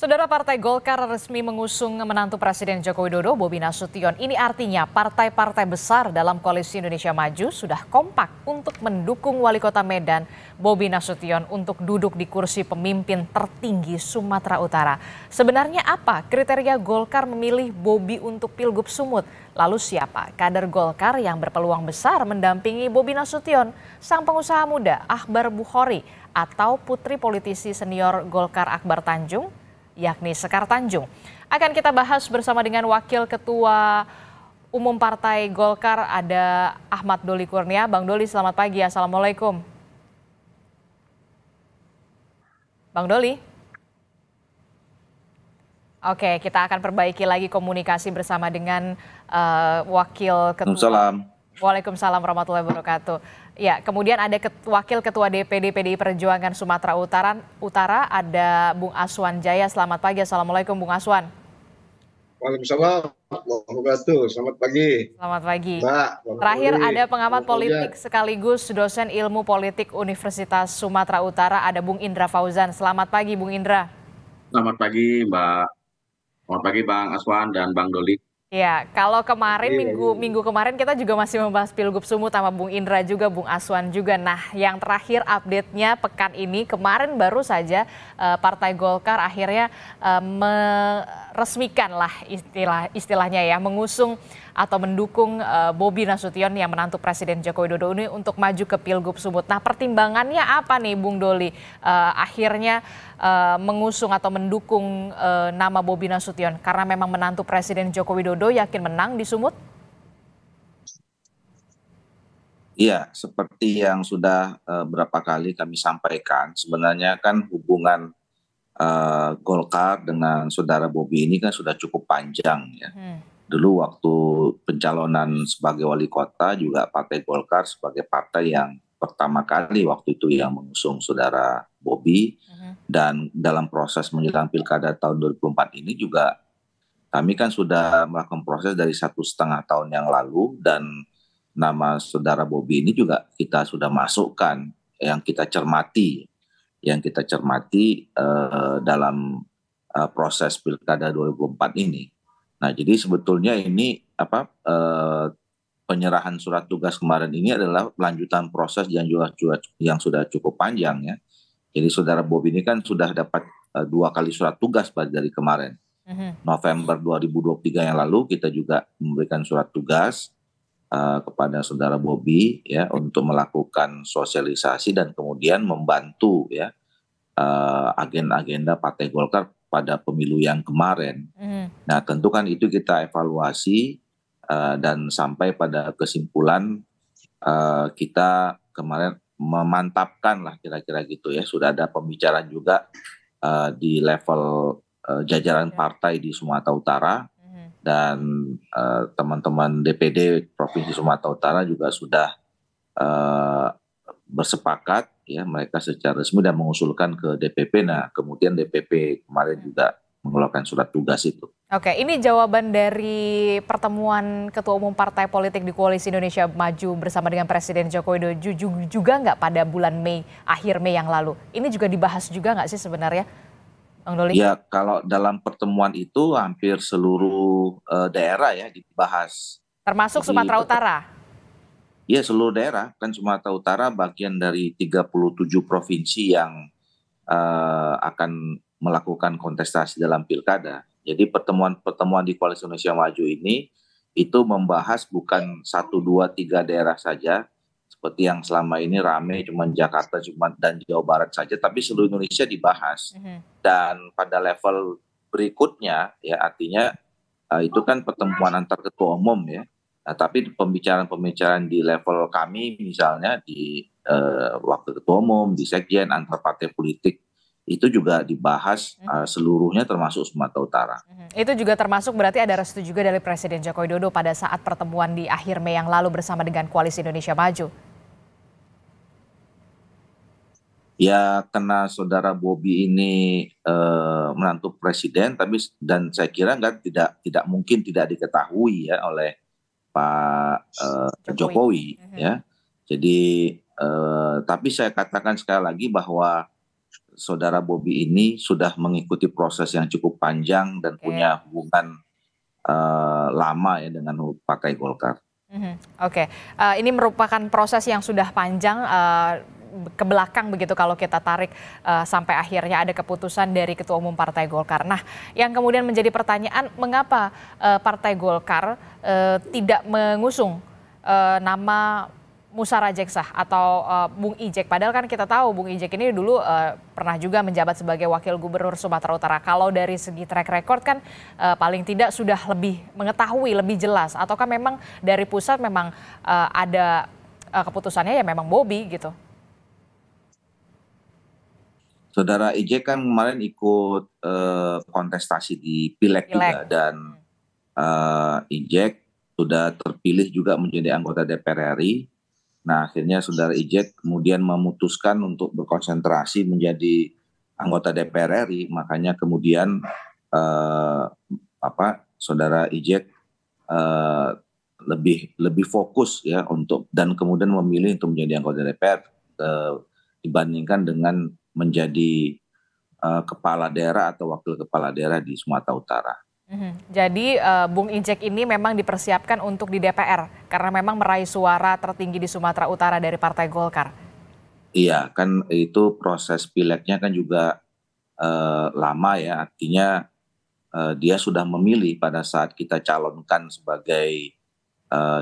Saudara Partai Golkar resmi mengusung menantu Presiden Joko Widodo, Bobi Nasution. Ini artinya partai-partai besar dalam Koalisi Indonesia Maju sudah kompak untuk mendukung Wali Kota Medan, Bobi Nasution, untuk duduk di kursi pemimpin tertinggi Sumatera Utara. Sebenarnya apa kriteria Golkar memilih Bobi untuk Pilgub Sumut? Lalu siapa kader Golkar yang berpeluang besar mendampingi Bobi Nasution, sang pengusaha muda Akbar Bukhori, atau putri politisi senior Golkar Akbar Tanjung, yakni Sekar Tanjung. Akan kita bahas bersama dengan Wakil Ketua Umum Partai Golkar, ada Ahmad Doli Kurnia. Bang Doli, selamat pagi. Assalamualaikum. Bang Doli. Oke, kita akan perbaiki lagi komunikasi bersama dengan Wakil Ketua. Waalaikumsalam. Waalaikumsalam warahmatullahi wabarakatuh. Ya, kemudian ada Wakil Ketua DPD PDI Perjuangan Sumatera Utara, ada Bung Aswan Jaya. Selamat pagi. Assalamualaikum Bung Aswan. Waalaikumsalam warahmatullahi wabarakatuh. Selamat pagi. Selamat pagi. Mbak, Terakhir ada pengamat politik sekaligus dosen ilmu politik Universitas Sumatera Utara, ada Bung Indra Fauzan. Selamat pagi Bung Indra. Selamat pagi Mbak. Selamat pagi Bang Aswan dan Bang Doli. Ya, kalau kemarin minggu kemarin kita juga masih membahas Pilgub Sumut sama Bung Indra juga, Bung Aswan juga. Nah, yang terakhir update-nya pekan ini, kemarin baru saja Partai Golkar akhirnya meresmikan lah istilahnya ya, mengusung atau mendukung Bobi Nasution yang menantu Presiden Joko Widodo ini untuk maju ke Pilgub Sumut. Nah, pertimbangannya apa nih Bung Doli akhirnya mengusung atau mendukung nama Bobi Nasution, karena memang menantu Presiden Joko Widodo yakin menang di Sumut? Iya, seperti yang sudah berapa kali kami sampaikan, sebenarnya kan hubungan Golkar dengan saudara Bobi ini kan sudah cukup panjang ya. Dulu waktu pencalonan sebagai wali kota juga Partai Golkar sebagai partai yang pertama kali waktu itu yang mengusung saudara Bobi. Dan dalam proses menjelang pilkada tahun 2004 ini juga kami kan sudah melakukan proses dari 1,5 tahun yang lalu, dan nama saudara Bobi ini juga kita sudah masukkan yang kita cermati dalam proses pilkada 2004 ini. Nah, jadi sebetulnya ini penyerahan surat tugas kemarin ini adalah lanjutan proses yang sudah cukup panjang ya. Jadi saudara Bobi ini kan sudah dapat 2 kali surat tugas dari kemarin. November 2023 yang lalu kita juga memberikan surat tugas kepada saudara Bobi ya untuk melakukan sosialisasi dan kemudian membantu ya agenda-agenda Partai Golkar pada pemilu yang kemarin. Nah, tentu kan itu kita evaluasi dan sampai pada kesimpulan kita kemarin memantapkan lah kira-kira gitu ya. Sudah ada pembicaraan juga di level jajaran partai di Sumatera Utara, dan teman-teman DPD Provinsi Sumatera Utara juga sudah bersepakat ya, mereka secara resmi dan mengusulkan ke DPP. Nah, kemudian DPP kemarin juga mengeluarkan surat tugas itu. Oke, ini jawaban dari pertemuan Ketua Umum Partai Politik di Koalisi Indonesia Maju bersama dengan Presiden Joko Widodo juga nggak pada bulan Mei, akhir Mei yang lalu? Ini juga dibahas juga nggak sih sebenarnya, Bang Doli? Ya, kalau dalam pertemuan itu hampir seluruh daerah ya dibahas. Termasuk Sumatera Utara? Iya, seluruh daerah. Kan Sumatera Utara bagian dari 37 provinsi yang akan melakukan kontestasi dalam pilkada. Jadi pertemuan di Koalisi Indonesia Maju ini itu membahas bukan 1, 2, 3 daerah saja seperti yang selama ini rame cuma Jakarta dan Jawa Barat saja, tapi seluruh Indonesia dibahas. Dan pada level berikutnya ya, artinya itu kan pertemuan antar ketua umum ya. Nah, tapi pembicaraan di level kami misalnya di wakil ketua umum, di sekjen, antar partai politik, itu juga dibahas seluruhnya termasuk Sumatera Utara. Itu juga termasuk berarti ada restu juga dari Presiden Joko Widodo pada saat pertemuan di akhir Mei yang lalu bersama dengan Koalisi Indonesia Maju? Ya, karena saudara Bobi ini menantu presiden, dan saya kira tidak mungkin tidak diketahui ya oleh Pak Jokowi ya. Jadi tapi saya katakan sekali lagi bahwa saudara Bobi ini sudah mengikuti proses yang cukup panjang dan punya hubungan lama ya dengan Partai Golkar. Oke, ini merupakan proses yang sudah panjang ke belakang begitu kalau kita tarik sampai akhirnya ada keputusan dari Ketua Umum Partai Golkar. Nah, yang kemudian menjadi pertanyaan, mengapa Partai Golkar tidak mengusung nama Musara Jeksah atau Bung Ijek? Padahal kan kita tahu Bung Ijek ini dulu pernah juga menjabat sebagai Wakil Gubernur Sumatera Utara. Kalau dari segi track record kan paling tidak sudah lebih mengetahui, lebih jelas. Ataukah memang dari pusat memang ada keputusannya ya memang Bobi gitu? Saudara Ijek kan kemarin ikut kontestasi di Pileg juga, dan Ijek sudah terpilih juga menjadi anggota DPR RI. Nah, akhirnya saudara Ijek kemudian memutuskan untuk berkonsentrasi menjadi anggota DPR RI, makanya kemudian saudara Ijek lebih fokus ya dan kemudian memilih untuk menjadi anggota DPR dibandingkan dengan menjadi kepala daerah atau wakil kepala daerah di Sumatera Utara. Jadi Bung Ijek ini memang dipersiapkan untuk di DPR karena memang meraih suara tertinggi di Sumatera Utara dari Partai Golkar. Iya, kan itu proses pilegnya kan juga lama ya, artinya dia sudah memilih pada saat kita calonkan sebagai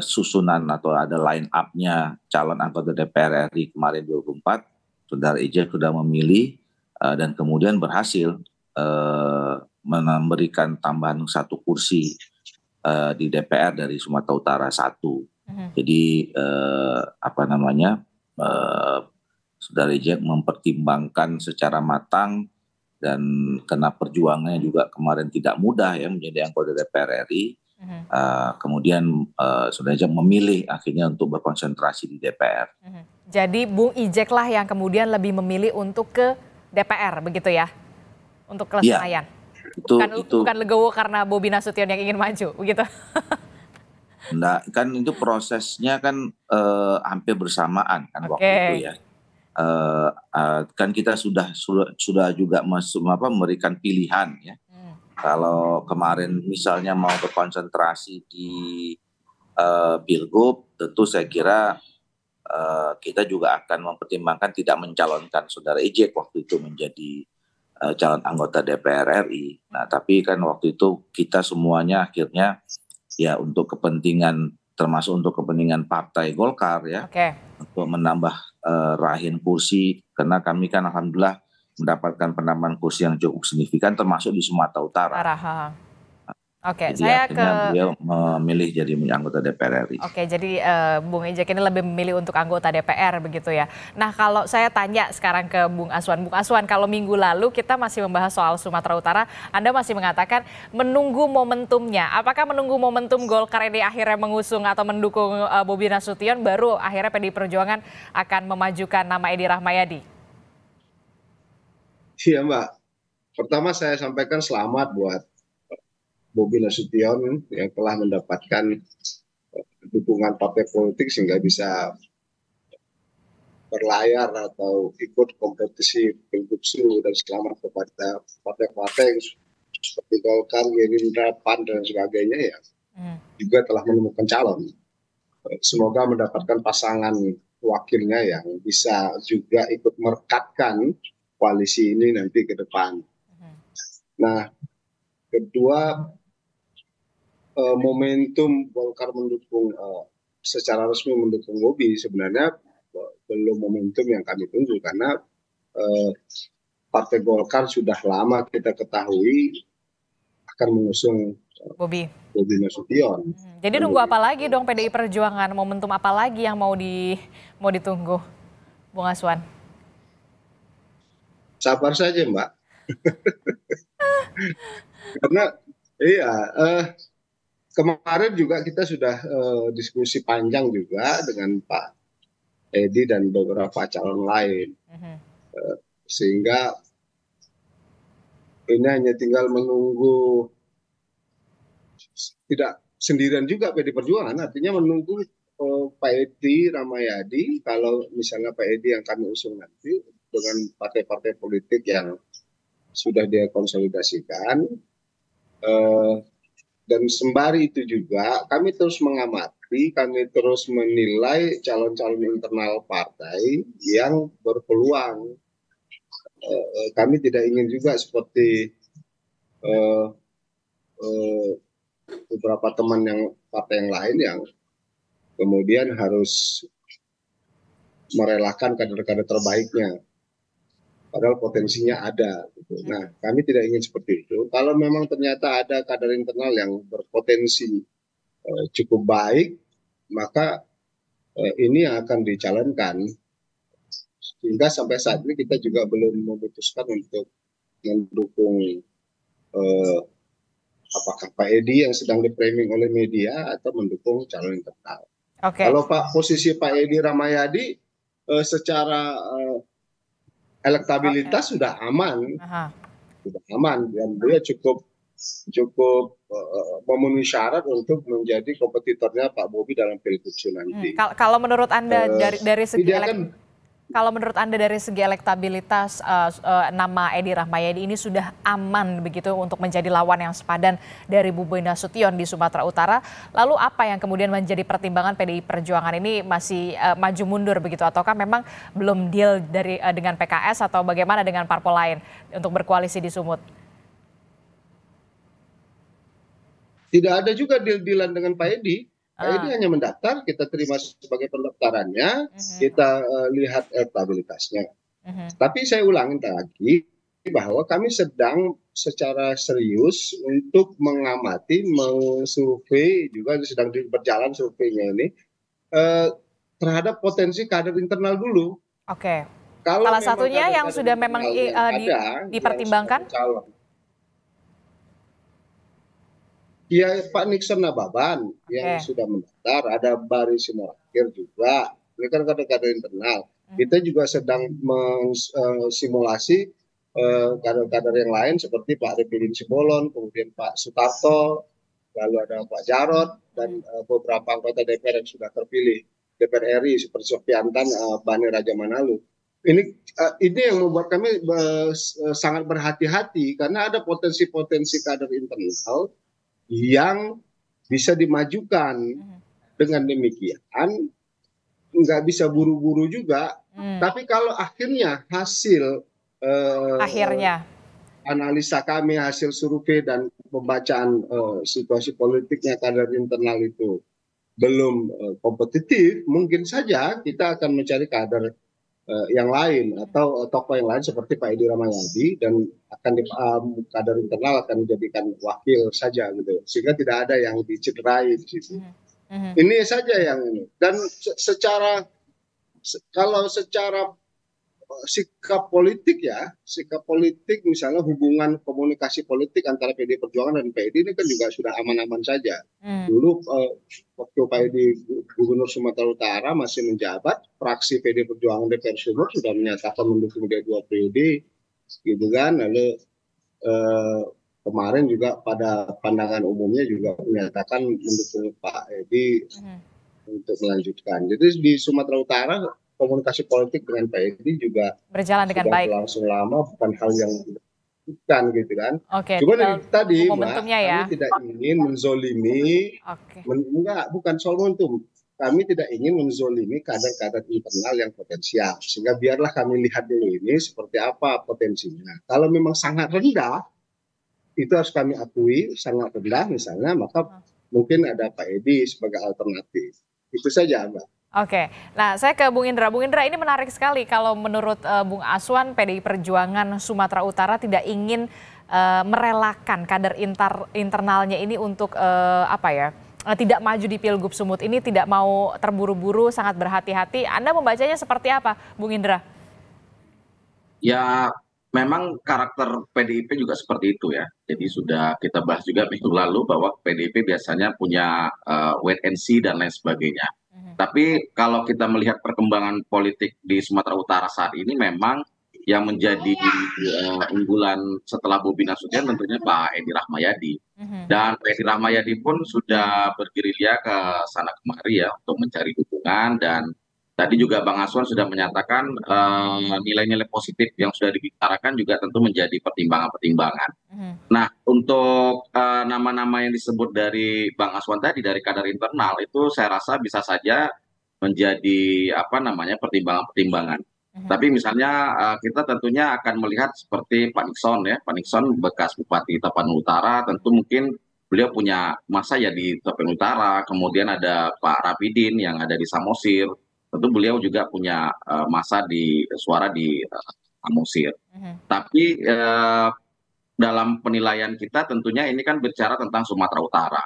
susunan atau ada line up-nya calon anggota DPR RI kemarin 2024, saudara Ijek sudah memilih dan kemudian berhasil memberikan tambahan 1 kursi di DPR dari Sumatera Utara 1. Jadi saudara Ijek mempertimbangkan secara matang dan karena perjuangannya juga kemarin tidak mudah ya menjadi anggota DPR RI. Kemudian saudara Ijek memilih akhirnya untuk berkonsentrasi di DPR. Jadi Bung Ijek lah yang kemudian lebih memilih untuk ke DPR begitu ya? Untuk ke Senayan. Ya. Bukan legowo karena Bobi Nasution yang ingin maju, begitu? Nah, kan itu prosesnya kan hampir bersamaan kan waktu itu ya. Kan kita sudah juga memberikan pilihan ya. Kalau kemarin misalnya mau berkonsentrasi di Pilgub, tentu saya kira kita juga akan mempertimbangkan tidak mencalonkan saudara Ijek waktu itu menjadi calon anggota DPR RI. Nah, tapi kan waktu itu kita semuanya akhirnya ya untuk kepentingan, termasuk untuk kepentingan Partai Golkar ya, untuk menambah rahin kursi, karena kami kan alhamdulillah mendapatkan penambahan kursi yang cukup signifikan termasuk di Sumatera Utara. Jadi akhirnya beliau memilih jadi anggota DPR RI. Jadi Bung Ijek ini lebih memilih untuk anggota DPR begitu ya. Nah, kalau saya tanya sekarang ke Bung Aswan, kalau minggu lalu kita masih membahas soal Sumatera Utara, Anda masih mengatakan menunggu momentumnya. Apakah menunggu momentum Golkar ini akhirnya mengusung atau mendukung Bobi Nasution, baru akhirnya PDI Perjuangan akan memajukan nama Edi Rahmayadi? Iya Mbak, pertama saya sampaikan selamat buat Bobi Nasution yang telah mendapatkan dukungan partai politik sehingga bisa berlayar atau ikut kompetisi Pilgub Sulu, dan selamat kepada partai-partai seperti Golkar, Gerindra, PAN dan sebagainya ya juga telah menemukan calon. Semoga mendapatkan pasangan wakilnya yang bisa juga ikut merekatkan koalisi ini nanti ke depan. Nah, kedua, momentum Golkar mendukung secara resmi mendukung Bobi sebenarnya belum momentum yang kami tunggu, karena Partai Golkar sudah lama kita ketahui akan mengusung Bobi Nasution. Jadi nunggu apa lagi dong PDI Perjuangan? Momentum apa lagi yang mau ditunggu, Bung Aswan? Sabar saja Mbak. Karena kemarin juga kita sudah diskusi panjang juga dengan Pak Edi dan beberapa calon lain, sehingga ini hanya tinggal menunggu, tidak sendirian juga PDI Perjuangan, artinya menunggu Pak Edi Rahmayadi, kalau misalnya Pak Edi yang kami usung nanti, dengan partai-partai politik yang sudah dia konsolidasikan. Dan sembari itu juga kami terus mengamati, kami terus menilai calon-calon internal partai yang berpeluang. Kami tidak ingin juga seperti beberapa teman yang partai yang lain yang kemudian harus merelakan kader-kader terbaiknya, padahal potensinya ada. Nah, kami tidak ingin seperti itu. Kalau memang ternyata ada kader internal yang berpotensi cukup baik, maka ini yang akan dicalonkan. Sehingga sampai saat ini kita juga belum memutuskan untuk mendukung apakah Pak Edi yang sedang di-framing oleh media atau mendukung calon internal. Kalau posisi Pak Edi Rahmayadi secara elektabilitas sudah aman, dan dia cukup memenuhi syarat untuk menjadi kompetitornya Pak Bobi dalam pilgub nanti. Kalau menurut Anda dari segi elektabilitas, nama Edi Rahmayadi ini sudah aman begitu untuk menjadi lawan yang sepadan dari Bobi Nasution di Sumatera Utara. Lalu apa yang kemudian menjadi pertimbangan PDI Perjuangan ini masih maju mundur begitu, ataukah memang belum deal dengan PKS atau bagaimana dengan parpol lain untuk berkoalisi di Sumut? Tidak ada juga deal-dealan dengan Pak Edi. Pak Edi hanya mendaftar, kita terima sebagai pendaftarannya, kita lihat elektabilitasnya. Tapi saya ulangi lagi bahwa kami sedang secara serius untuk mengamati, mensurvei, juga sedang berjalan surveinya ini, terhadap potensi kader internal dulu. Kalau salah satunya yang sudah memang dipertimbangkan? Ya, Pak Nixon Nababan yang sudah mendaftar, ada Bari Simorangkir juga, ini kan kader-kader internal. Kita juga sedang mensimulasi kader-kader yang lain seperti Pak Repidin Simbolon, kemudian Pak Sutarto, lalu ada Pak Jarod, dan beberapa anggota DPR yang sudah terpilih, DPR RI seperti Sofiantan, Bani Raja Manalu. Ini yang membuat kami sangat berhati-hati karena ada potensi-potensi kader internal yang bisa dimajukan. Dengan demikian nggak bisa buru-buru juga. Tapi kalau akhirnya hasil analisa kami, hasil survei dan pembacaan situasi politiknya kader internal itu belum kompetitif, mungkin saja kita akan mencari kader yang lain atau tokoh yang lain seperti Pak Edi Rahmayadi, dan akan kader internal akan dijadikan wakil saja gitu, sehingga tidak ada yang dicederai di situ. Ini saja yang ini. Dan kalau secara sikap politik misalnya hubungan komunikasi politik antara PDI Perjuangan dan PDI ini kan juga sudah aman-aman saja. Dulu waktu Pak Edi Gubernur Sumatera Utara masih menjabat, fraksi PDI Perjuangan DPR Sumut sudah menyatakan mendukung dia 2 periode, gitu kan. Lalu kemarin juga pada pandangan umumnya juga menyatakan mendukung Pak Edi untuk melanjutkan. Jadi di Sumatera Utara komunikasi politik dengan Pak Edi juga berjalan dengan baik, berlangsung lama, bukan hal yang bukan gitu kan. Cuma dari tadi Mbak, kami tidak ingin menzolimi, bukan soal momentum. Kami tidak ingin menzolimi kader-kader internal yang potensial, sehingga biarlah kami lihat dulu ini seperti apa potensinya. Kalau memang sangat rendah, itu harus kami akui sangat rendah misalnya, maka mungkin ada Pak Edi sebagai alternatif. Itu saja Mbak. Nah saya ke Bung Indra. Bung Indra, ini menarik sekali kalau menurut Bung Aswan, PDI Perjuangan Sumatera Utara tidak ingin merelakan kader internalnya ini untuk tidak maju di Pilgub Sumut ini, tidak mau terburu-buru, sangat berhati-hati. Anda membacanya seperti apa, Bung Indra? Ya, memang karakter PDIP juga seperti itu ya. Jadi sudah kita bahas juga minggu lalu bahwa PDIP biasanya punya wait and see dan lain sebagainya. Tapi kalau kita melihat perkembangan politik di Sumatera Utara saat ini, memang yang menjadi unggulan setelah Bobi Nasution tentunya Pak Edi Rahmayadi. Dan Pak Edi Rahmayadi pun sudah bergerilya ke sana kemari ya untuk mencari dukungan, dan Tadi juga Bang Aswan sudah menyatakan nilai-nilai positif yang sudah dibicarakan juga tentu menjadi pertimbangan-pertimbangan. Nah, untuk nama-nama yang disebut dari Bang Aswan tadi dari kader internal itu saya rasa bisa saja menjadi pertimbangan-pertimbangan. Tapi misalnya kita tentunya akan melihat seperti Pak Nixon ya, Pak Nixon bekas Bupati Tapanuli Utara, tentu mungkin beliau punya masa ya di Tapanuli Utara, kemudian ada Pak Rapidin yang ada di Samosir, tentu beliau juga punya masa di suara di Samosir. Tapi dalam penilaian kita tentunya ini kan bicara tentang Sumatera Utara.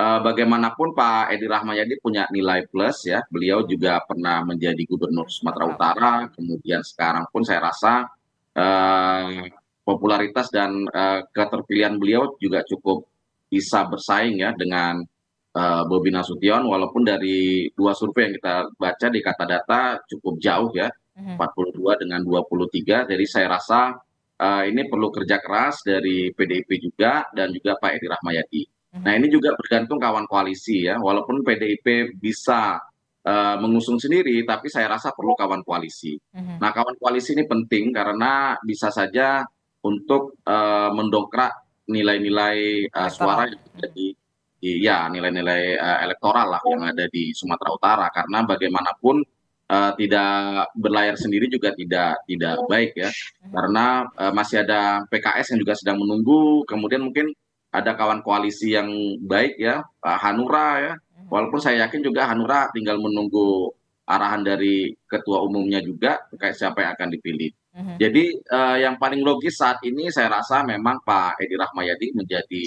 Bagaimanapun Pak Edi Rahmayadi punya nilai plus ya, beliau juga pernah menjadi gubernur Sumatera Utara, kemudian sekarang pun saya rasa popularitas dan keterpilihan beliau juga cukup bisa bersaing ya dengan Bobi Nasution, walaupun dari dua survei yang kita baca di Kata Data cukup jauh ya, 42 dengan 23, jadi saya rasa ini perlu kerja keras dari PDIP juga dan juga Pak Edi Rahmayadi. Nah ini juga bergantung kawan koalisi ya, walaupun PDIP bisa mengusung sendiri, tapi saya rasa perlu kawan koalisi. Nah kawan koalisi ini penting karena bisa saja untuk mendongkrak nilai-nilai suara yang jadi nilai-nilai elektoral lah yang ada di Sumatera Utara, karena bagaimanapun tidak berlayar sendiri juga tidak baik ya, karena masih ada PKS yang juga sedang menunggu, kemudian mungkin ada kawan koalisi yang baik ya, Hanura ya, walaupun saya yakin juga Hanura tinggal menunggu arahan dari ketua umumnya juga terkait siapa yang akan dipilih. Jadi yang paling logis saat ini saya rasa memang Pak Edi Rahmayadi menjadi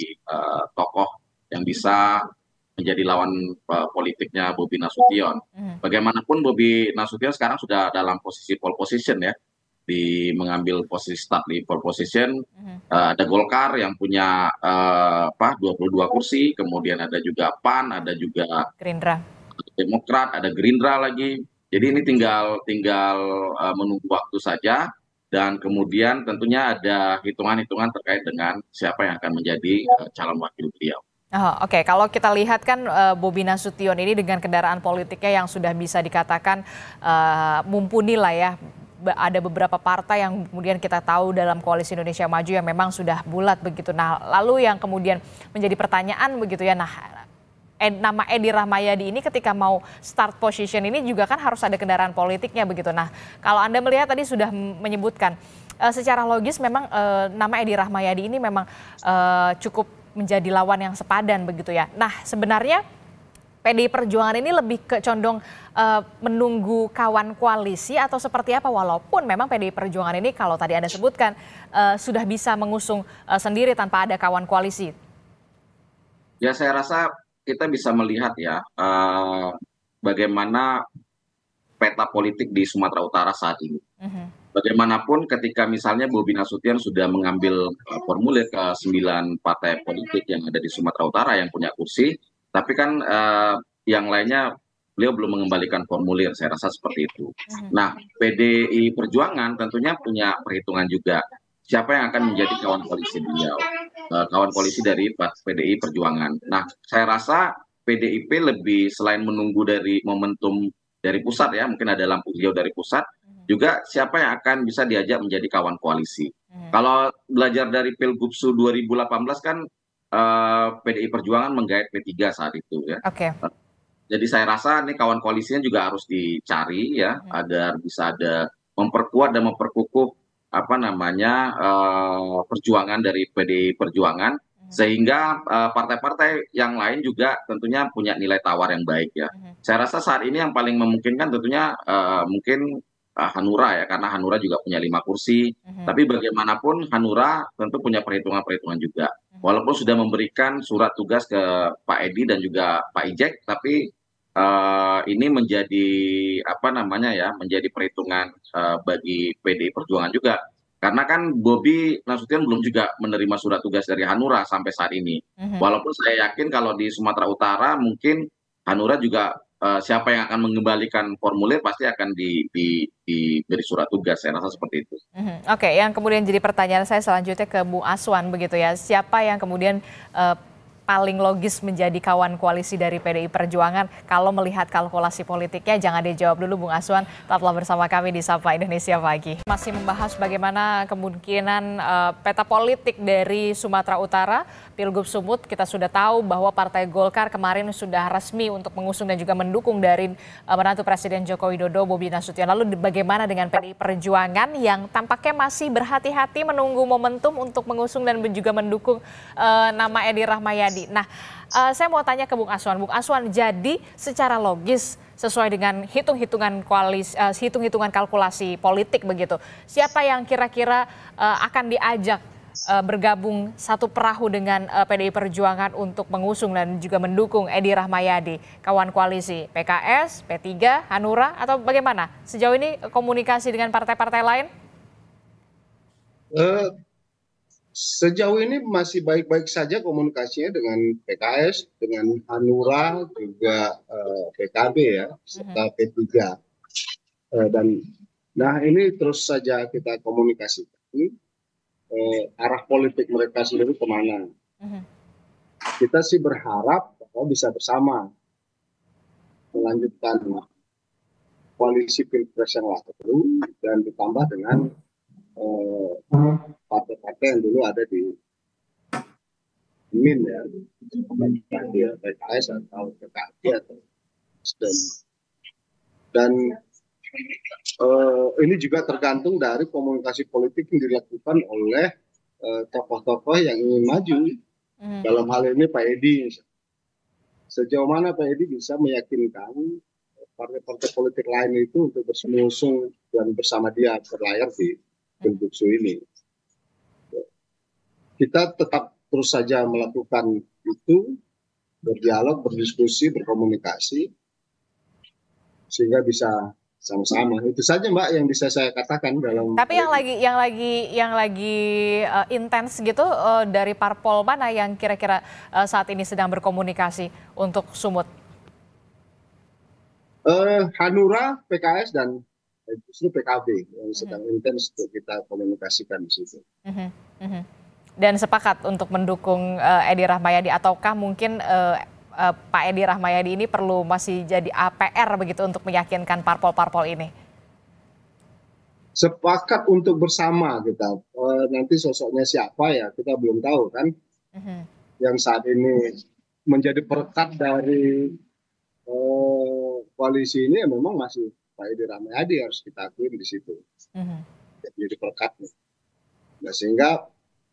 tokoh yang bisa menjadi lawan politiknya Bobi Nasution. Bagaimanapun Bobi Nasution sekarang sudah dalam posisi pole position ya, mengambil posisi start di pole position. Ada Golkar yang punya 22 kursi, kemudian ada juga PAN, ada juga Gerindra, Demokrat, ada Gerindra lagi. Jadi ini tinggal menunggu waktu saja, dan kemudian tentunya ada hitungan-hitungan terkait dengan siapa yang akan menjadi calon wakil beliau. Oke. Kalau kita lihat kan Bobi Nasution ini dengan kendaraan politiknya yang sudah bisa dikatakan mumpuni lah ya. Ada beberapa partai yang kemudian kita tahu dalam Koalisi Indonesia Maju yang memang sudah bulat begitu. Nah, lalu yang kemudian menjadi pertanyaan begitu ya, nama Edi Rahmayadi ini ketika mau start position ini juga kan harus ada kendaraan politiknya begitu. Nah, kalau Anda melihat tadi sudah menyebutkan secara logis memang nama Edi Rahmayadi ini memang cukup menjadi lawan yang sepadan begitu ya. Nah, sebenarnya PDI Perjuangan ini lebih condong menunggu kawan koalisi atau seperti apa, walaupun memang PDI Perjuangan ini kalau tadi Anda sebutkan sudah bisa mengusung sendiri tanpa ada kawan koalisi. Ya saya rasa kita bisa melihat ya bagaimana peta politik di Sumatera Utara saat ini. Bagaimanapun ketika misalnya Bobi Nasution sudah mengambil formulir ke 9 partai politik yang ada di Sumatera Utara yang punya kursi, tapi kan yang lainnya beliau belum mengembalikan formulir, saya rasa seperti itu. Nah, PDI Perjuangan tentunya punya perhitungan juga siapa yang akan menjadi kawan koalisi beliau, kawan koalisi dari PDI Perjuangan. Nah, saya rasa PDIP lebih selain menunggu dari momentum dari pusat ya, mungkin ada lampu hijau dari pusat, juga siapa yang akan bisa diajak menjadi kawan koalisi. Kalau belajar dari Pilgubsu 2018 kan PDI Perjuangan menggait P3 saat itu ya. Jadi saya rasa ini kawan koalisinya juga harus dicari ya, agar bisa ada memperkuat dan memperkukuh perjuangan dari PDI Perjuangan, sehingga partai-partai yang lain juga tentunya punya nilai tawar yang baik ya. Saya rasa saat ini yang paling memungkinkan tentunya mungkin Hanura ya, karena Hanura juga punya 5 kursi. Tapi bagaimanapun Hanura tentu punya perhitungan-perhitungan juga. Walaupun sudah memberikan surat tugas ke Pak Edi dan juga Pak Ijek, tapi ini menjadi menjadi perhitungan bagi PDI Perjuangan juga. Karena kan Bobi Nasution belum juga menerima surat tugas dari Hanura sampai saat ini. Walaupun saya yakin kalau di Sumatera Utara mungkin Hanura juga siapa yang akan mengembalikan formulir pasti akan diberi surat tugas, saya rasa seperti itu. Oke, yang kemudian jadi pertanyaan saya selanjutnya ke Bu Aswan begitu ya, siapa yang kemudian paling logis menjadi kawan koalisi dari PDI Perjuangan kalau melihat kalkulasi politiknya? Jangan dijawab dulu Bung Aswan, tetaplah bersama kami di Sapa Indonesia Pagi. Masih membahas bagaimana kemungkinan peta politik dari Sumatera Utara, Pilgub Sumut. Kita sudah tahu bahwa Partai Golkar kemarin sudah resmi untuk mengusung dan juga mendukung dari menantu Presiden Joko Widodo, Bobi Nasution. Lalu bagaimana dengan PDI Perjuangan yang tampaknya masih berhati-hati menunggu momentum untuk mengusung dan juga mendukung nama Edi Rahmayadi. Nah, saya mau tanya ke Bung Aswan. Bung Aswan, jadi secara logis sesuai dengan hitung-hitungan kalkulasi politik begitu, siapa yang kira-kira akan diajak bergabung satu perahu dengan PDI Perjuangan untuk mengusung dan juga mendukung Edi Rahmayadi? Kawan koalisi PKS, P3, Hanura, atau bagaimana? Sejauh ini komunikasi dengan partai-partai lain? Sejauh ini masih baik-baik saja komunikasinya dengan PKS, dengan Hanura, juga PKB ya, serta P3. Nah ini terus saja kita komunikasikan arah politik mereka sendiri kemana. Kita sih berharap bahwa bisa bersama melanjutkan koalisi Pilpres yang lalu dan ditambah dengan partai-partai yang dulu ada di MIN ya, PKS atau PKB atau Nasdem. Dan ini juga tergantung dari komunikasi politik yang dilakukan oleh tokoh-tokoh yang ingin maju. Dalam hal ini Pak Edi. Sejauh mana Pak Edi bisa meyakinkan partai-partai politik lain itu untuk mengusung dan bersama dia berlayar di Pilgub ini. Kita tetap terus saja melakukan itu, berdialog, berdiskusi, berkomunikasi, sehingga bisa sama-sama. Itu saja Mbak yang bisa saya katakan dalam. Tapi yang lagi intens gitu dari parpol mana yang kira-kira saat ini sedang berkomunikasi untuk Sumut? Hanura, PKS dan justru PKB yang sedang intens untuk kita komunikasikan di situ. Dan sepakat untuk mendukung Edi Rahmayadi, ataukah mungkin Pak Edi Rahmayadi ini perlu masih jadi APR begitu untuk meyakinkan parpol-parpol ini? Sepakat untuk bersama kita. Nanti sosoknya siapa ya kita belum tahu kan. Yang saat ini menjadi perekat dari koalisi ini ya memang masih Pak Edi Rahmayadi, harus kita akuin di situ. Jadi pelekatnya. Nah, sehingga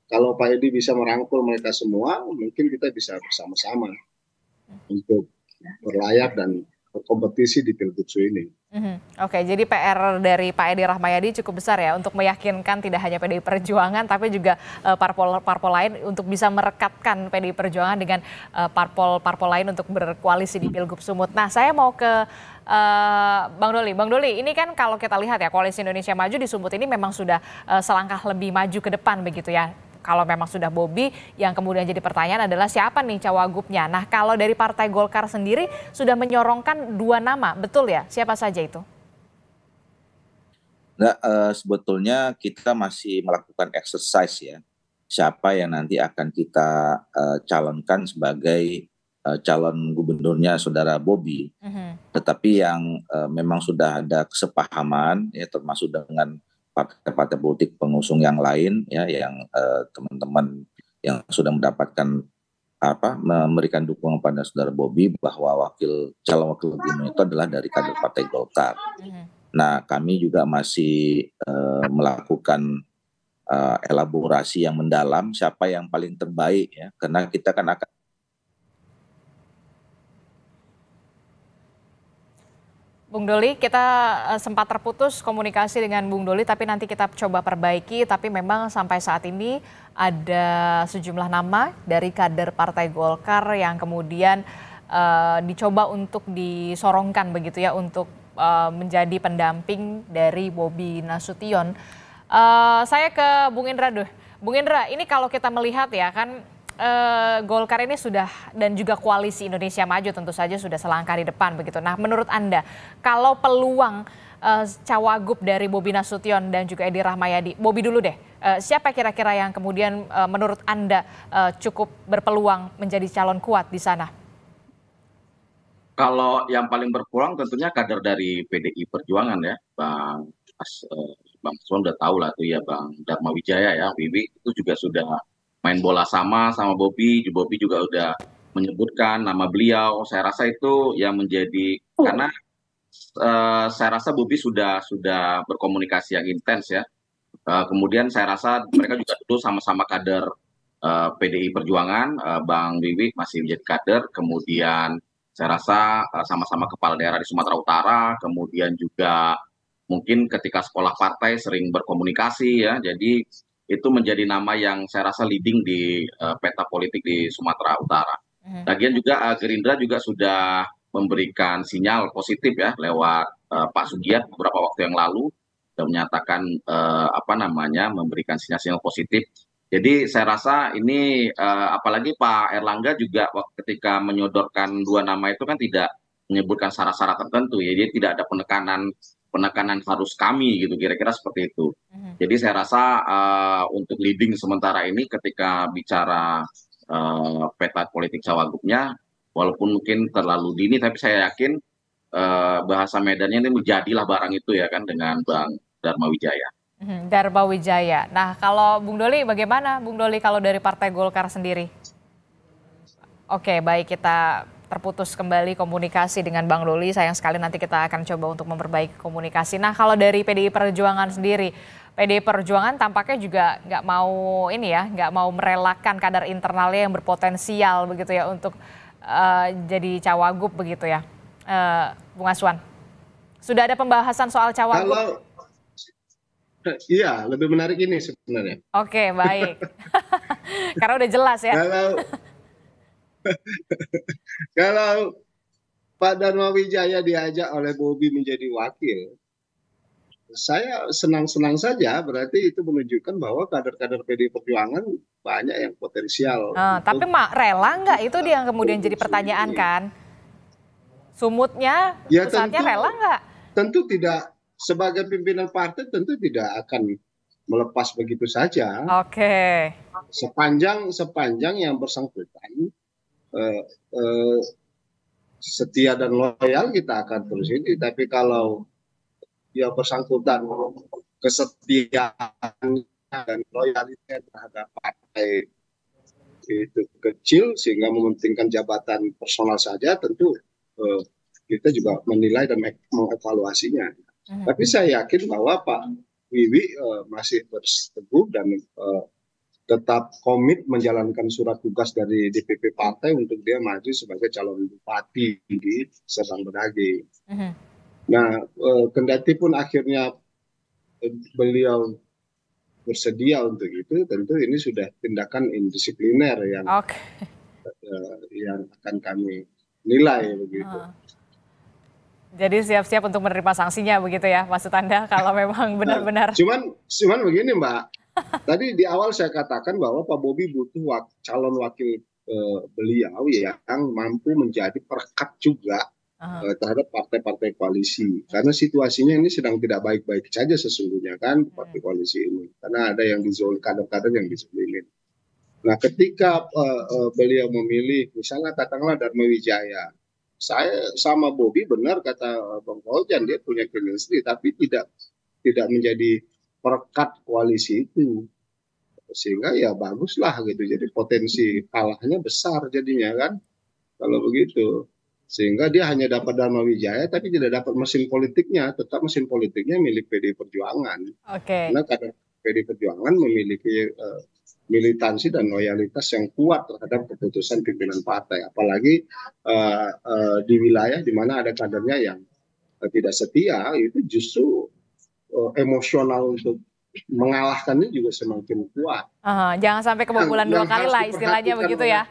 kalau Pak Edi bisa merangkul mereka semua, mungkin kita bisa bersama-sama untuk berlayar dan berkompetisi di Pilgub ini. Oke, jadi PR dari Pak Edi Rahmayadi cukup besar ya untuk meyakinkan tidak hanya PDI Perjuangan tapi juga parpol lain untuk bisa merekatkan PDI Perjuangan dengan parpol lain untuk berkoalisi di Pilgub Sumut. Nah, saya mau ke Bang Doli. Bang Doli, ini kan kalau kita lihat ya, Koalisi Indonesia Maju di Sumut ini memang sudah selangkah lebih maju ke depan begitu ya. Kalau memang sudah Bobi, yang kemudian jadi pertanyaan adalah siapa nih cawagupnya. Nah, kalau dari Partai Golkar sendiri sudah menyorongkan 2 nama, betul ya? Siapa saja itu? Nah, sebetulnya kita masih melakukan exercise ya. Siapa yang nanti akan kita calonkan sebagai calon gubernurnya saudara Bobi. Tetapi yang memang sudah ada kesepahaman ya, termasuk dengan partai-partai politik pengusung yang lain ya, yang teman-teman yang sudah mendapatkan memberikan dukungan pada saudara Bobi bahwa calon wakil gubernur itu adalah dari kader Partai Golkar. Nah, kami juga masih melakukan elaborasi yang mendalam siapa yang paling terbaik ya, karena kita kan akan. Bung Doli, kita sempat terputus komunikasi dengan Bung Doli, tapi nanti kita coba perbaiki. Tapi memang sampai saat ini ada sejumlah nama dari kader Partai Golkar yang kemudian dicoba untuk disorongkan begitu ya, untuk menjadi pendamping dari Bobi Nasution. Saya ke Bung Indra deh. Bung Indra, ini kalau kita melihat ya kan, Golkar ini sudah, dan juga Koalisi Indonesia Maju tentu saja sudah selangkah di depan begitu. Nah, menurut Anda, kalau peluang cawagup dari Bobi Nasution dan juga Edi Rahmayadi. Bobi dulu deh, siapa kira-kira yang kemudian menurut Anda cukup berpeluang menjadi calon kuat di sana? Kalau yang paling berpeluang tentunya kader dari PDI Perjuangan ya, Bang Son udah tahu lah tuh ya, Bang Dharma Wijaya ya, Wiwi itu juga sudah main bola sama Bobi juga udah menyebutkan nama beliau. Saya rasa itu yang menjadi karena saya rasa Bobi sudah berkomunikasi yang intens ya. Kemudian saya rasa mereka juga dulu sama-sama kader PDI Perjuangan, Bang Wiwi masih menjadi kader, kemudian saya rasa sama-sama kepala daerah di Sumatera Utara, kemudian juga mungkin ketika sekolah partai sering berkomunikasi ya, jadi itu menjadi nama yang saya rasa leading di peta politik di Sumatera Utara. Lagian juga Gerindra juga sudah memberikan sinyal positif ya lewat Pak Sugiat beberapa waktu yang lalu sudah menyatakan memberikan sinyal-sinyal positif. Jadi saya rasa ini apalagi Pak Erlangga juga ketika menyodorkan dua nama itu kan tidak menyebutkan syarat-syarat tertentu ya, jadi tidak ada penekanan harus kami gitu, kira-kira seperti itu. Jadi saya rasa untuk leading sementara ini ketika bicara peta politik cawagupnya, walaupun mungkin terlalu dini, tapi saya yakin bahasa medannya ini menjadilah barang itu ya kan dengan Bang Dharma Wijaya. Dharma Wijaya. Nah, kalau Bung Doli bagaimana? Bung Doli kalau dari Partai Golkar sendiri? Oke, baik, kita terputus kembali komunikasi dengan Bang Doli. Sayang sekali, nanti kita akan coba untuk memperbaiki komunikasi. Nah, kalau dari PDI Perjuangan sendiri, PDI Perjuangan tampaknya juga nggak mau merelakan kader internalnya yang berpotensial begitu ya untuk jadi cawagup begitu ya, Bung Aswan. Sudah ada pembahasan soal cawagup? Iya, lebih menarik ini sebenarnya. Oke, baik. Karena udah jelas ya. Kalau Pak Dharma Wijaya diajak oleh Bobi menjadi wakil, saya senang-senang saja, berarti itu menunjukkan bahwa kader-kader PDI Perjuangan banyak yang potensial. Tapi rela nggak? Itu dia yang kemudian jadi pertanyaan kan. Sumutnya, ya, pusatnya rela nggak? Tentu tidak. Sebagai pimpinan partai tentu tidak akan melepas begitu saja. Oke. Sepanjang yang bersangkutan setia dan loyal, kita akan terus ini. Tapi kalau yang bersangkutan kesetiaan dan loyalitas terhadap partai itu kecil sehingga mementingkan jabatan personal saja, tentu kita juga menilai dan mengevaluasinya. Tapi saya yakin bahwa Pak Wiwi masih berteguh dan tetap komit menjalankan surat tugas dari DPP partai untuk dia maju sebagai calon bupati di Serdang Bedagai. Nah, kendati pun akhirnya beliau bersedia untuk itu, tentu ini sudah tindakan indisipliner yang akan kami nilai begitu. Jadi siap-siap untuk menerima sanksinya begitu ya, maksud Anda, kalau memang benar-benar. Cuman begini Mbak, tadi di awal saya katakan bahwa Pak Bobi butuh calon wakil beliau yang mampu menjadi perekat juga terhadap partai-partai koalisi. Karena situasinya ini sedang tidak baik-baik saja sesungguhnya kan partai koalisi ini. Karena ada yang kader-kader yang dizolimin. Nah, ketika beliau memilih, misalnya katakanlah Dharma Wijaya, saya sama Bobi benar kata Bang Fauzan, dia punya chemistry tapi tidak menjadi perekat koalisi itu, sehingga ya baguslah gitu, jadi potensi kalahnya besar jadinya kan kalau begitu, sehingga dia hanya dapat Dharma Wijaya tapi tidak dapat mesin politiknya, tetap mesin politiknya milik PDI Perjuangan. Karena kadang PDI Perjuangan memiliki militansi dan loyalitas yang kuat terhadap keputusan pimpinan partai, apalagi di wilayah di mana ada kadernya yang tidak setia, itu justru emosional untuk mengalahkannya juga semakin kuat. Jangan sampai kebobolan dua kali lah istilahnya begitu ya.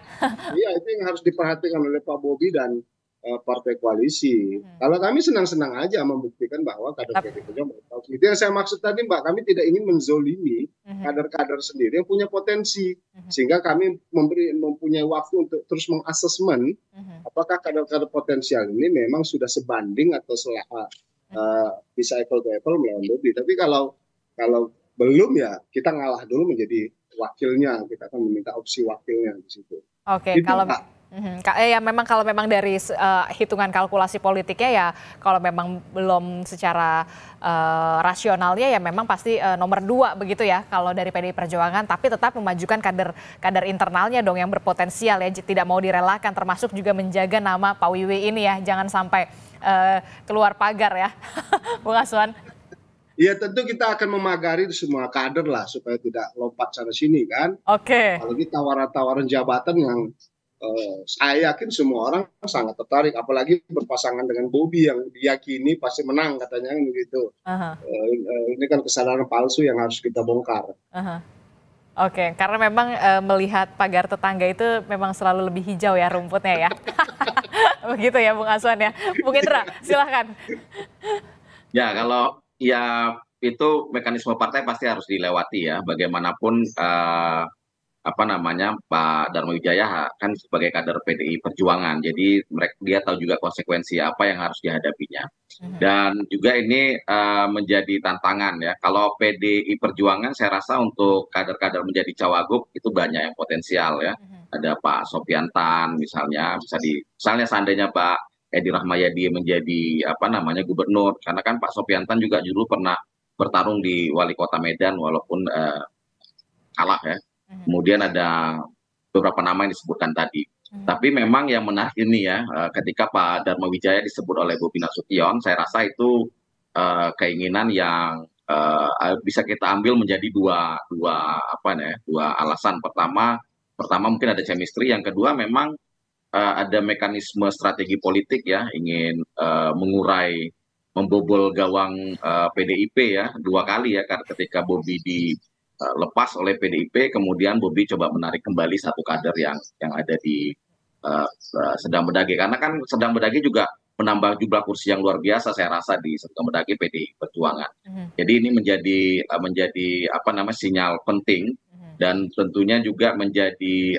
Iya, itu yang harus diperhatikan oleh Pak Bobi dan partai koalisi. Kalau kami senang-senang aja membuktikan bahwa kader PDI Perjuangan, itu yang saya maksud tadi Mbak, kami tidak ingin menzolimi kader-kader sendiri yang punya potensi, sehingga kami mempunyai waktu untuk terus mengasesmen apakah kader-kader potensial ini memang sudah sebanding atau bisa apple to apple melawan Bobi. Tapi kalau belum ya kita ngalah dulu menjadi wakilnya, kita akan meminta opsi wakilnya di situ. Oke, Itu, kalau Pak. ya memang kalau memang dari hitungan kalkulasi politiknya ya kalau memang belum secara rasionalnya ya memang pasti nomor 2 begitu ya kalau dari PDI Perjuangan, tapi tetap memajukan kader internalnya dong yang berpotensial ya, tidak mau direlakan, termasuk juga menjaga nama Pak Wiwi ini ya, jangan sampai keluar pagar ya. Bung Aswan. Ya tentu kita akan memagari semua kader lah supaya tidak lompat sana sini kan. Oke. Apalagi tawaran-tawaran jabatan yang saya yakin semua orang sangat tertarik, apalagi berpasangan dengan Bobi yang diyakini pasti menang katanya begitu. Ini kan kesadaran palsu yang harus kita bongkar. Oke, karena memang melihat pagar tetangga itu memang selalu lebih hijau ya rumputnya ya. Begitu ya Bung Aswan ya. Bung Indra, silahkan. Ya, kalau ya itu mekanisme partai pasti harus dilewati ya. Bagaimanapun Pak Dharma Wijaya kan sebagai kader PDI Perjuangan, jadi dia tahu juga konsekuensi apa yang harus dihadapinya. Dan juga ini menjadi tantangan ya. Kalau PDI Perjuangan saya rasa untuk kader-kader menjadi cawagup itu banyak yang potensial ya. Ada Pak Sopiantan misalnya, misalnya seandainya Pak Edi Rahmayadi menjadi gubernur, karena kan Pak Sopiantan juga dulu pernah bertarung di wali kota Medan walaupun kalah ya. Kemudian ada beberapa nama yang disebutkan tadi. Tapi memang yang menarik ini ya, ketika Pak Dharma Wijaya disebut oleh Bobi Nasution, saya rasa itu keinginan yang bisa kita ambil menjadi dua alasan. Pertama mungkin ada chemistry, yang kedua memang ada mekanisme strategi politik ya, ingin membobol gawang PDIP ya 2 kali ya, karena ketika Bobi lepas oleh PDIP, kemudian Bobi coba menarik kembali satu kader yang ada di Sedang Bedage, karena kan Sedang Bedage juga menambah jumlah kursi yang luar biasa saya rasa di Sedang Bedage PDI Perjuangan. Jadi ini menjadi sinyal penting dan tentunya juga menjadi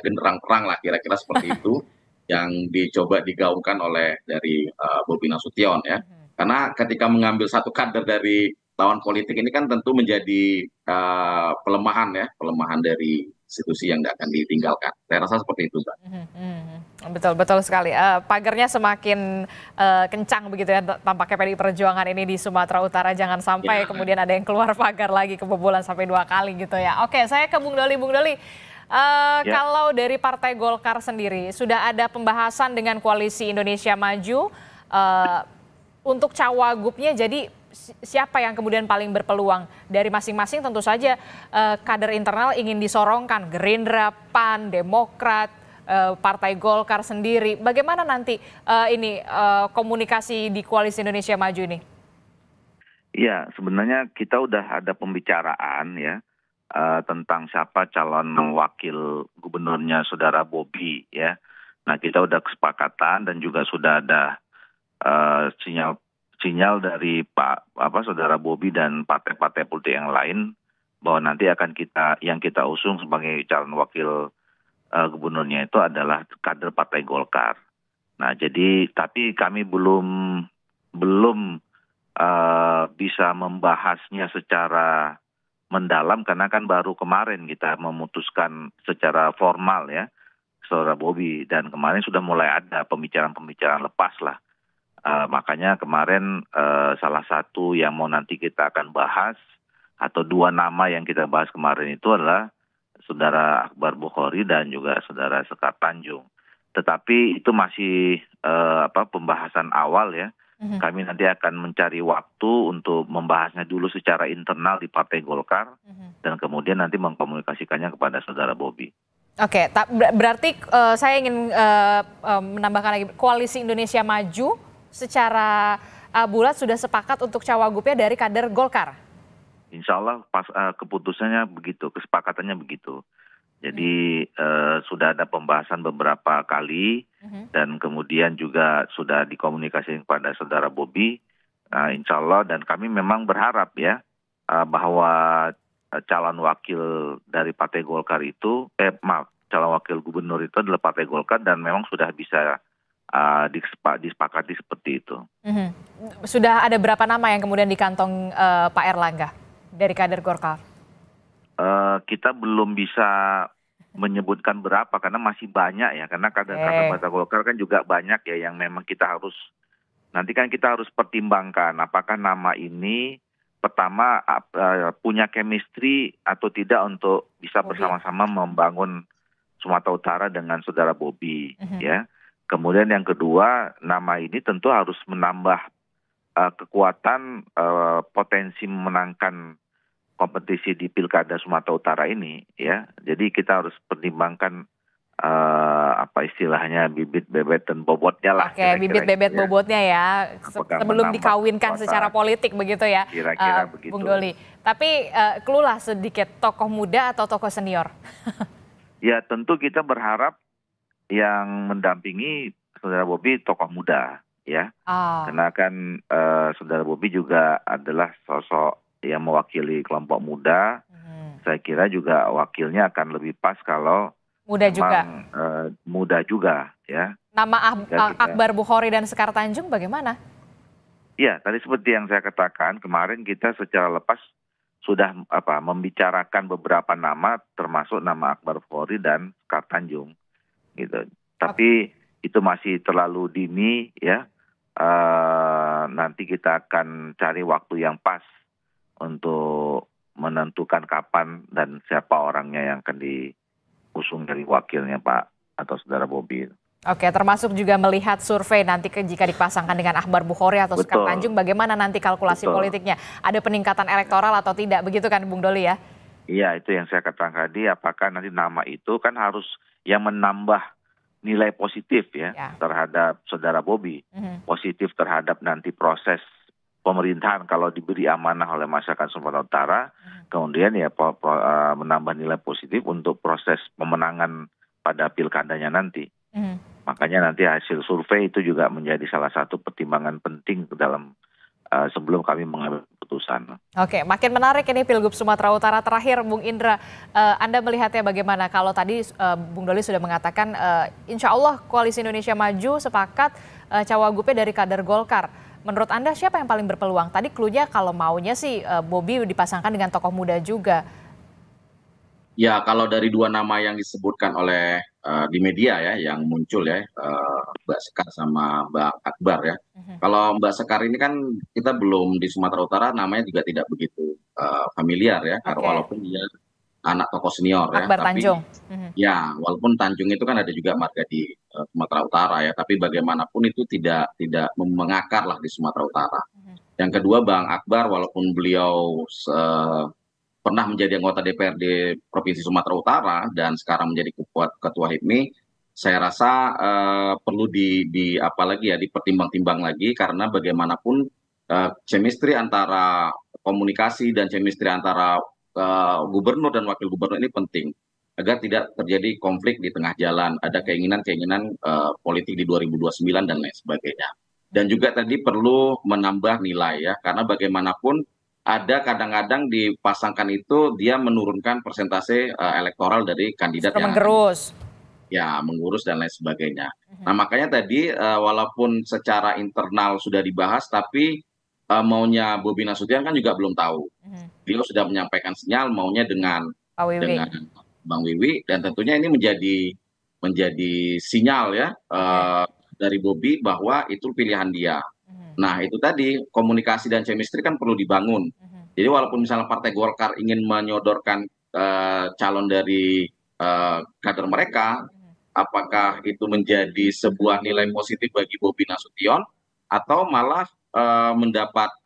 genderang perang lah kira-kira seperti itu yang dicoba digaungkan oleh dari Bobi Nasution ya. Karena ketika mengambil satu kader dari lawan politik ini kan tentu menjadi pelemahan dari institusi yang tidak akan ditinggalkan. Saya rasa seperti itu, Mbak. Betul sekali. Pagarnya semakin kencang begitu ya tampaknya PDI Perjuangan ini di Sumatera Utara. Jangan sampai kemudian ada yang keluar pagar lagi, kebobolan sampai 2 kali gitu ya. Oke, saya ke Bung Doli. Kalau dari Partai Golkar sendiri sudah ada pembahasan dengan Koalisi Indonesia Maju untuk cawagupnya, jadi siapa yang kemudian paling berpeluang dari masing-masing? Tentu saja kader internal ingin disorongkan, Gerindra, PAN, Demokrat, Partai Golkar sendiri. Bagaimana nanti komunikasi di Koalisi Indonesia Maju ini? Iya, sebenarnya kita udah ada pembicaraan ya tentang siapa calon wakil gubernurnya saudara Bobi ya. Nah, kita udah kesepakatan dan juga sudah ada sinyal dari saudara Bobi dan partai-partai politik yang lain bahwa nanti akan kita usung sebagai calon wakil gubernurnya itu adalah kader Partai Golkar. Nah, jadi tapi kami belum bisa membahasnya secara mendalam karena kan baru kemarin kita memutuskan secara formal ya saudara Bobi, dan kemarin sudah mulai ada pembicaraan lepas lah. Makanya kemarin salah satu yang mau nanti kita akan bahas atau 2 nama yang kita bahas kemarin itu adalah saudara Akbar Bukhori dan juga saudara Sekar Tanjung. Tetapi itu masih pembahasan awal ya. Kami nanti akan mencari waktu untuk membahasnya dulu secara internal di Partai Golkar dan kemudian nanti mengkomunikasikannya kepada saudara Bobi. Oke, berarti saya ingin menambahkan lagi, Koalisi Indonesia Maju secara bulat sudah sepakat untuk cawagupnya dari kader Golkar? Insya Allah keputusannya begitu, kesepakatannya begitu. Jadi sudah ada pembahasan beberapa kali dan kemudian juga sudah dikomunikasikan kepada saudara Bobi. Insya Allah, dan kami memang berharap ya bahwa calon wakil dari Partai Golkar itu, calon wakil gubernur itu adalah Partai Golkar dan memang sudah bisa disepakati seperti itu. Sudah ada berapa nama yang kemudian di kantong Pak Erlangga dari kader Golkar? Kita belum bisa menyebutkan berapa karena masih banyak ya, karena kader-kader Partai Golkar kan juga banyak ya yang memang nanti kan kita harus pertimbangkan apakah nama ini pertama punya chemistry atau tidak untuk bisa bersama-sama membangun Sumatera Utara dengan saudara Bobi ya. Kemudian yang kedua, nama ini tentu harus menambah kekuatan potensi memenangkan kompetisi di Pilkada Sumatera Utara ini ya. Jadi kita harus pertimbangkan apa istilahnya bibit bebet dan bobotnya lah. Oke, bibit bebet bobotnya ya. Sebelum dikawinkan secara politik begitu ya, kira-kira begitu. Bung Doli. Tapi clue lah sedikit, tokoh muda atau tokoh senior? Ya tentu kita berharap yang mendampingi saudara Bobi tokoh muda ya. Karena kan saudara Bobi juga adalah sosok yang mewakili kelompok muda. Saya kira juga wakilnya akan lebih pas kalau muda juga. Muda juga ya. Nama Akbar Bukhori dan Sekar Tanjung bagaimana? Ya, tadi seperti yang saya katakan, kemarin kita secara lepas sudah membicarakan beberapa nama, termasuk nama Akbar Bukhori dan Sekar Tanjung gitu. Tapi itu masih terlalu dini ya. Nanti kita akan cari waktu yang pas untuk menentukan kapan dan siapa orangnya yang akan diusung dari wakilnya Pak atau saudara Bobi. Oke, termasuk juga melihat survei nanti jika dipasangkan dengan Akbar Bukhori atau Sekar Tanjung, bagaimana nanti kalkulasi politiknya? Ada peningkatan elektoral atau tidak? Begitu kan Bung Doli ya? Iya, itu yang saya katakan tadi. Apakah nanti nama itu kan harus yang menambah nilai positif ya terhadap saudara Bobi, positif terhadap nanti proses pemerintahan kalau diberi amanah oleh masyarakat Sumatera Utara, kemudian ya menambah nilai positif untuk proses pemenangan pada pilkadanya nanti. Makanya nanti hasil survei itu juga menjadi salah satu pertimbangan penting dalam sebelum kami mengambil keputusan. Oke, makin menarik ini Pilgub Sumatera Utara. Terakhir, Bung Indra, Anda melihatnya bagaimana? Kalau tadi Bung Doli sudah mengatakan, insya Allah Koalisi Indonesia Maju sepakat cawagupnya dari kader Golkar. Menurut Anda siapa yang paling berpeluang? Tadi clue-nya kalau maunya sih Bobi dipasangkan dengan tokoh muda juga. Ya, kalau dari dua nama yang disebutkan oleh di media ya, yang muncul ya, Mbak Sekar sama Mbak Akbar ya. Kalau Mbak Sekar ini kan kita belum di Sumatera Utara, namanya juga tidak begitu familiar ya, karena walaupun dia anak tokoh senior ya. Akbar Tanjung. Ya, walaupun Tanjung itu kan ada juga marga di Sumatera Utara ya, tapi bagaimanapun itu tidak mengakar lah di Sumatera Utara. Yang kedua Bang Akbar, walaupun beliau pernah menjadi anggota DPRD Provinsi Sumatera Utara dan sekarang menjadi ketua HIPMI, saya rasa perlu dipertimbang-timbang lagi karena bagaimanapun chemistry antara komunikasi dan chemistry antara gubernur dan wakil gubernur ini penting agar tidak terjadi konflik di tengah jalan, ada keinginan-keinginan politik di 2029 dan lain sebagainya. Dan juga tadi perlu menambah nilai ya, karena bagaimanapun ada kadang-kadang dipasangkan itu dia menurunkan persentase elektoral dari kandidat yang mengurus dan lain sebagainya. Nah makanya tadi walaupun secara internal sudah dibahas, tapi maunya Bobi Nasution kan juga belum tahu. Beliau sudah menyampaikan sinyal maunya dengan Bang Wiwi, dan tentunya ini menjadi sinyal ya dari Bobi bahwa itu pilihan dia. Nah itu tadi komunikasi dan chemistry kan perlu dibangun. Jadi walaupun misalnya Partai Golkar ingin menyodorkan calon dari kader mereka, apakah itu menjadi sebuah nilai positif bagi Bobi Nasution atau malah mendapat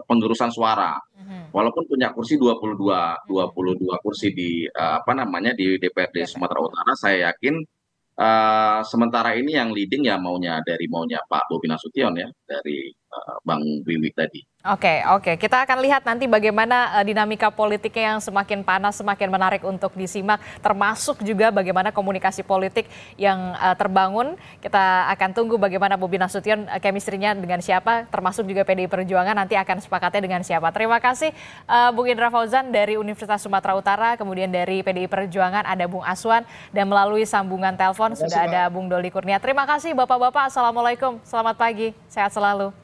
pengerusan suara. Walaupun punya kursi 22 kursi di di DPRD Sumatera Utara, saya yakin sementara ini yang leading ya maunya Pak Bobi Nasution ya, dari Bang Wiwi tadi. Oke. Kita akan lihat nanti bagaimana dinamika politiknya yang semakin panas, semakin menarik untuk disimak, termasuk juga bagaimana komunikasi politik yang terbangun. Kita akan tunggu bagaimana Bobi Nasution chemistry-nya dengan siapa, termasuk juga PDI Perjuangan nanti akan sepakatnya dengan siapa. Terima kasih Bung Indra Fauzan dari Universitas Sumatera Utara, kemudian dari PDI Perjuangan ada Bung Aswan, dan melalui sambungan telepon sudah ada Bung Doli Kurnia. Terima kasih Bapak-Bapak, Assalamualaikum, selamat pagi, sehat selalu.